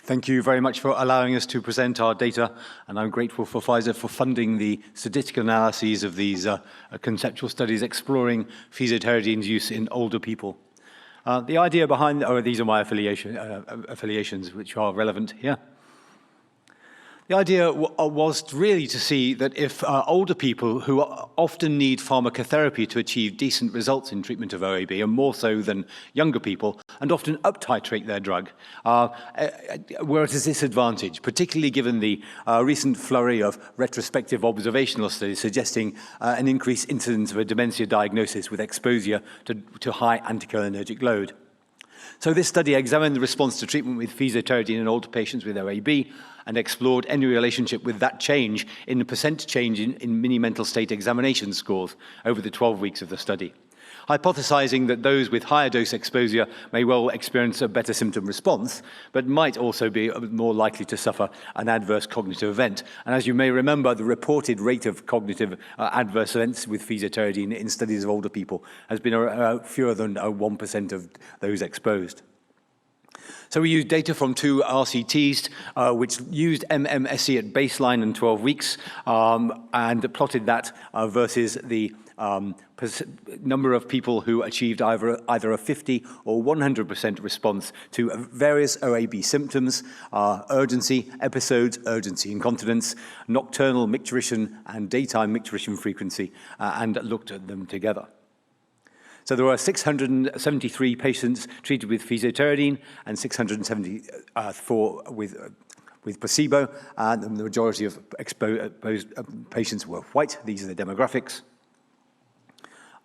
Thank you very much for allowing us to present our data, and I'm grateful for Pfizer for funding the statistical analyses of these conceptual studies exploring fesoteridine's use in older people. The idea behind, these are my affiliations, which are relevant here. The idea was really to see that if older people who often need pharmacotherapy to achieve decent results in treatment of OAB, and more so than younger people, and often up-titrate their drug, were at a disadvantage, particularly given the recent flurry of retrospective observational studies suggesting an increased incidence of a dementia diagnosis with exposure to high anticholinergic load. So this study examined the response to treatment with fesoterodine in older patients with OAB and explored any relationship with that change in the percent change in mini-mental state examination scores over the 12 weeks of the study, hypothesizing that those with higher dose exposure may well experience a better symptom response, but might also be more likely to suffer an adverse cognitive event. And as you may remember, the reported rate of cognitive adverse events with fesoterodine in studies of older people has been fewer than 1% of those exposed. So we used data from 2 RCTs, which used MMSE at baseline and 12 weeks, and plotted that versus the number of people who achieved either a 50 or 100% response to various OAB symptoms, urgency, episodes, urgency incontinence, nocturnal micturition, and daytime micturition frequency, and looked at them together. So there were 673 patients treated with fesoterodine and 674 with placebo, and the majority of exposed patients were white. These are the demographics.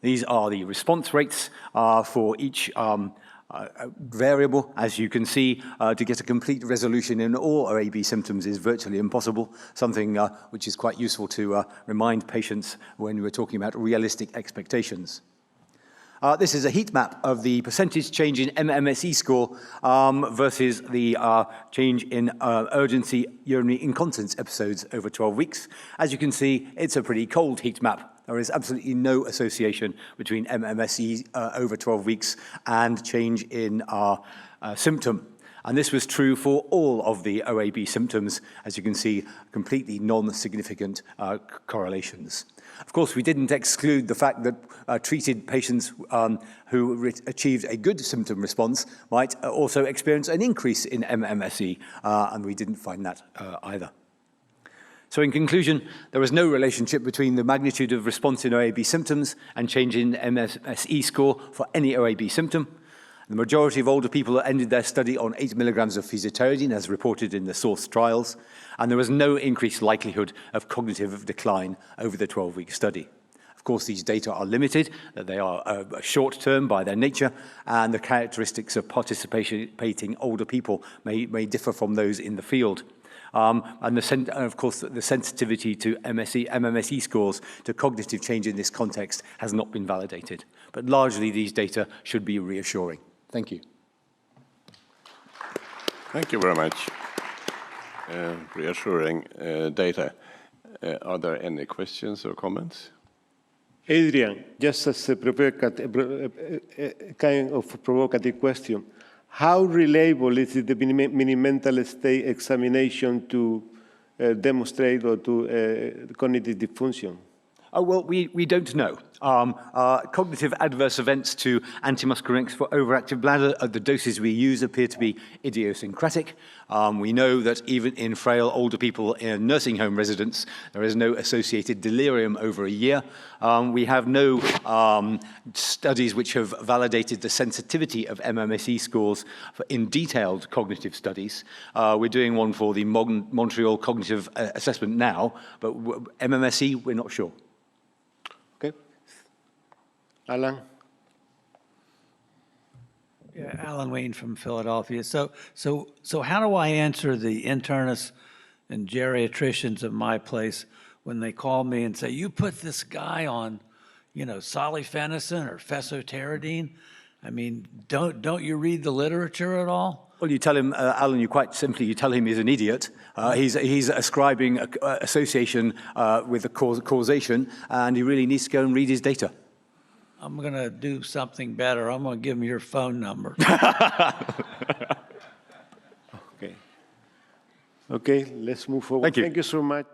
These are the response rates for each variable. As you can see, to get a complete resolution in all OAB symptoms is virtually impossible, something which is quite useful to remind patients when we're talking about realistic expectations. This is a heat map of the percentage change in MMSE score versus the change in urgency urinary incontinence episodes over 12 weeks. As you can see, it's a pretty cold heat map. There is absolutely no association between MMSE over 12 weeks and change in symptom. And this was true for all of the OAB symptoms, as you can see, completely non-significant correlations. Of course, we didn't exclude the fact that treated patients who achieved a good symptom response might also experience an increase in MMSE, and we didn't find that either. So in conclusion, there was no relationship between the magnitude of response in OAB symptoms and change in MMSE score for any OAB symptom. The majority of older people ended their study on 8 milligrams of fesoterodine, as reported in the source trials, and there was no increased likelihood of cognitive decline over the 12-week study. Of course, these data are limited, that they are short-term by their nature, and the characteristics of participating older people may differ from those in the field. And of course, the sensitivity to MMSE scores to cognitive change in this context has not been validated. But largely, these data should be reassuring. Thank you. Thank you very much. Reassuring data. Are there any questions or comments? Adrian, just as a kind of provocative question, how reliable is the mini-mental state examination to demonstrate or to cognitive dysfunction? Well, we don't know. Cognitive adverse events to antimuscarinics for overactive bladder at the doses we use appear to be idiosyncratic. We know that even in frail older people in nursing home residents, there is no associated delirium over a year. We have no studies which have validated the sensitivity of MMSE scores in detailed cognitive studies. We're doing one for the Montreal Cognitive Assessment now, but MMSE, we're not sure. Okay. Alan? Yeah, Alan Wayne from Philadelphia. So how do I answer the internists and geriatricians of my place when they call me and say, you put this guy on, solifenacin or fesoterodine? I mean, don't you read the literature at all? Well, you tell him, Alan, you tell him he's an idiot. He's ascribing association with the causation, and he really needs to go and read his data. I'm going to do something better. I'm going to give him your phone number. Okay. Okay, let's move forward. Thank you. Thank you so much.